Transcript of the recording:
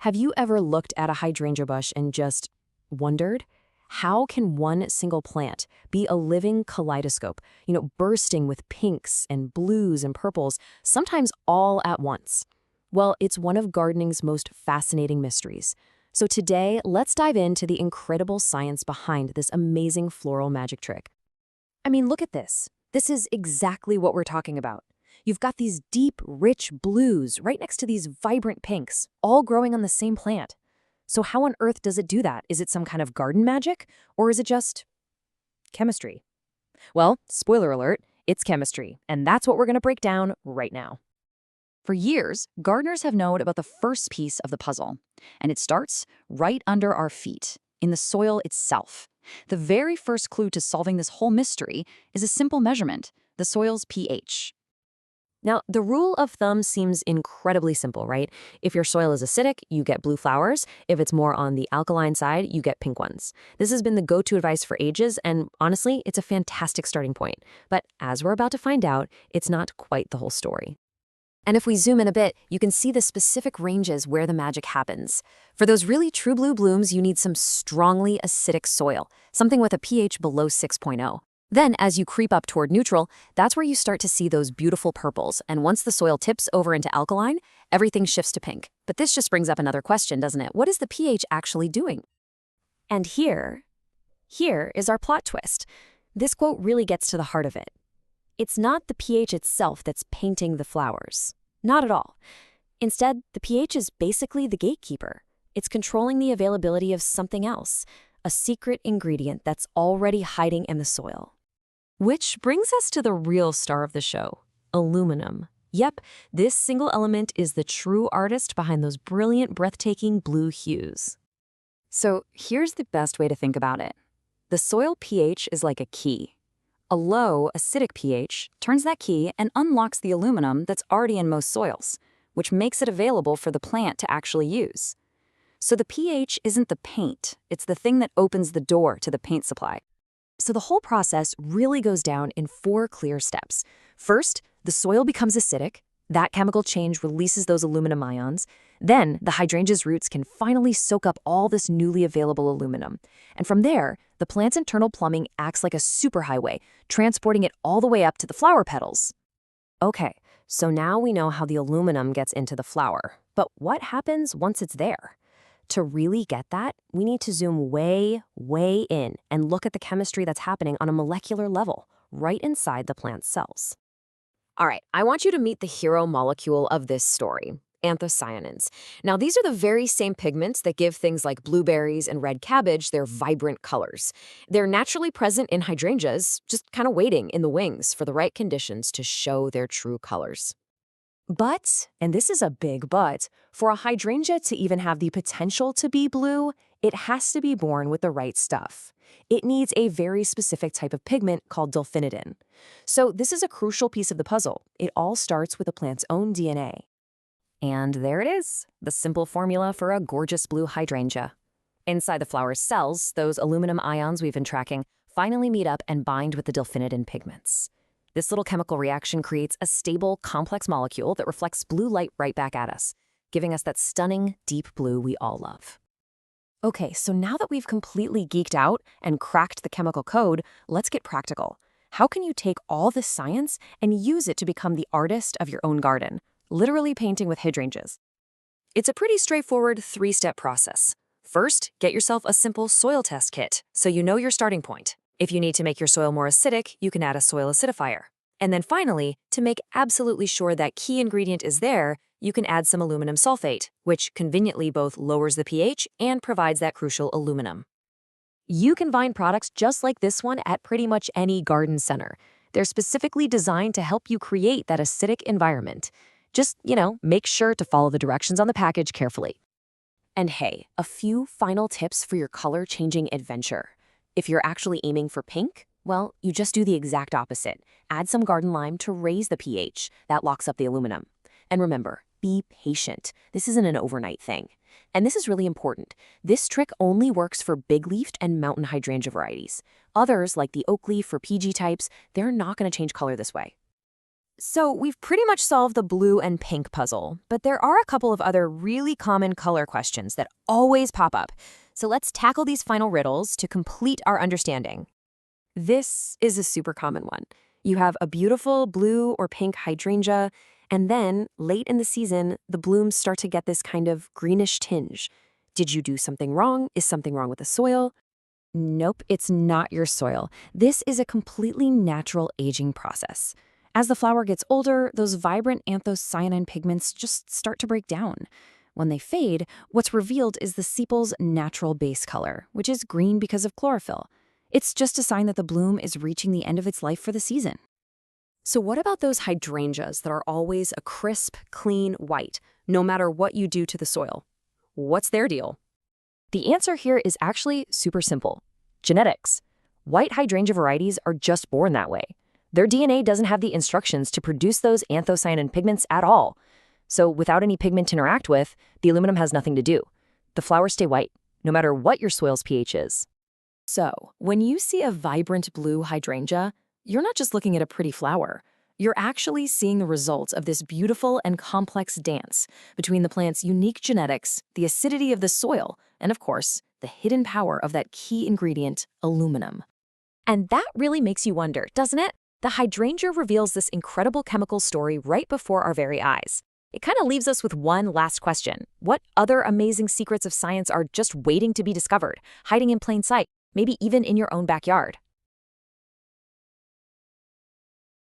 Have you ever looked at a hydrangea bush and just wondered, how can one single plant be a living kaleidoscope, bursting with pinks and blues and purples, sometimes all at once? Well, it's one of gardening's most fascinating mysteries. So today, let's dive into the incredible science behind this amazing floral magic trick. I mean, look at this. This is exactly what we're talking about. You've got these deep, rich blues right next to these vibrant pinks, all growing on the same plant. So how on earth does it do that? Is it some kind of garden magic, or is it just chemistry? Well, spoiler alert, it's chemistry, and that's what we're going to break down right now. For years, gardeners have known about the first piece of the puzzle, and it starts right under our feet, in the soil itself. The very first clue to solving this whole mystery is a simple measurement, the soil's pH. Now, the rule of thumb seems incredibly simple, right? If your soil is acidic, you get blue flowers. If it's more on the alkaline side, you get pink ones. This has been the go-to advice for ages, and honestly, it's a fantastic starting point. But as we're about to find out, it's not quite the whole story. And if we zoom in a bit, you can see the specific ranges where the magic happens. For those really true blue blooms, you need some strongly acidic soil, something with a pH below 6.0. Then, as you creep up toward neutral, that's where you start to see those beautiful purples, and once the soil tips over into alkaline, everything shifts to pink. But this just brings up another question, doesn't it? What is the pH actually doing? And here is our plot twist. This quote really gets to the heart of it. It's not the pH itself that's painting the flowers. Not at all. Instead, the pH is basically the gatekeeper. It's controlling the availability of something else, a secret ingredient that's already hiding in the soil. Which brings us to the real star of the show, aluminum. Yep, this single element is the true artist behind those brilliant, breathtaking blue hues. So here's the best way to think about it. The soil pH is like a key. A low, acidic pH turns that key and unlocks the aluminum that's already in most soils, which makes it available for the plant to actually use. So the pH isn't the paint, it's the thing that opens the door to the paint supply. So the whole process really goes down in 4 clear steps. First, the soil becomes acidic. That chemical change releases those aluminum ions. Then, the hydrangea's roots can finally soak up all this newly available aluminum. And from there, the plant's internal plumbing acts like a superhighway, transporting it all the way up to the flower petals. Okay, so now we know how the aluminum gets into the flower. But what happens once it's there? To really get that, we need to zoom way, way in and look at the chemistry that's happening on a molecular level, right inside the plant's cells. All right, I want you to meet the hero molecule of this story, anthocyanins. Now, these are the very same pigments that give things like blueberries and red cabbage their vibrant colors. They're naturally present in hydrangeas, just kind of waiting in the wings for the right conditions to show their true colors. But, and this is a big but, for a hydrangea to even have the potential to be blue, it has to be born with the right stuff. It needs a very specific type of pigment called delphinidin. So this is a crucial piece of the puzzle. It all starts with a plant's own DNA. And there it is, the simple formula for a gorgeous blue hydrangea. Inside the flower's cells, those aluminum ions we've been tracking finally meet up and bind with the delphinidin pigments. This little chemical reaction creates a stable, complex molecule that reflects blue light right back at us, giving us that stunning, deep blue we all love. Okay, so now that we've completely geeked out and cracked the chemical code, let's get practical. How can you take all this science and use it to become the artist of your own garden, literally painting with hydrangeas? It's a pretty straightforward 3-step process. First, get yourself a simple soil test kit so you know your starting point. If you need to make your soil more acidic, you can add a soil acidifier. And then finally, to make absolutely sure that key ingredient is there, you can add some aluminum sulfate, which conveniently both lowers the pH and provides that crucial aluminum. You can find products just like this one at pretty much any garden center. They're specifically designed to help you create that acidic environment. Just, make sure to follow the directions on the package carefully. And hey, a few final tips for your color-changing adventure. If you're actually aiming for pink, well, you just do the exact opposite. Add some garden lime to raise the pH. That locks up the aluminum. And remember, be patient. This isn't an overnight thing. And this is really important. This trick only works for big-leafed and mountain hydrangea varieties. Others, like the oak leaf or PG types, they're not going to change color this way. So we've pretty much solved the blue and pink puzzle, but there are a couple of other really common color questions that always pop up. So let's tackle these final riddles to complete our understanding. This is a super common one. You have a beautiful blue or pink hydrangea, and then, late in the season, the blooms start to get this kind of greenish tinge. Did you do something wrong? Is something wrong with the soil? Nope, it's not your soil. This is a completely natural aging process. As the flower gets older, those vibrant anthocyanin pigments just start to break down. When they fade, what's revealed is the sepal's natural base color, which is green because of chlorophyll. It's just a sign that the bloom is reaching the end of its life for the season. So what about those hydrangeas that are always a crisp, clean white, no matter what you do to the soil? What's their deal? The answer here is actually super simple. Genetics. White hydrangea varieties are just born that way. Their DNA doesn't have the instructions to produce those anthocyanin pigments at all. So without any pigment to interact with, the aluminum has nothing to do. The flowers stay white, no matter what your soil's pH is. So, when you see a vibrant blue hydrangea, you're not just looking at a pretty flower. You're actually seeing the results of this beautiful and complex dance between the plant's unique genetics, the acidity of the soil, and of course, the hidden power of that key ingredient, aluminum. And that really makes you wonder, doesn't it? The hydrangea reveals this incredible chemical story right before our very eyes. It kind of leaves us with one last question. What other amazing secrets of science are just waiting to be discovered, hiding in plain sight, maybe even in your own backyard?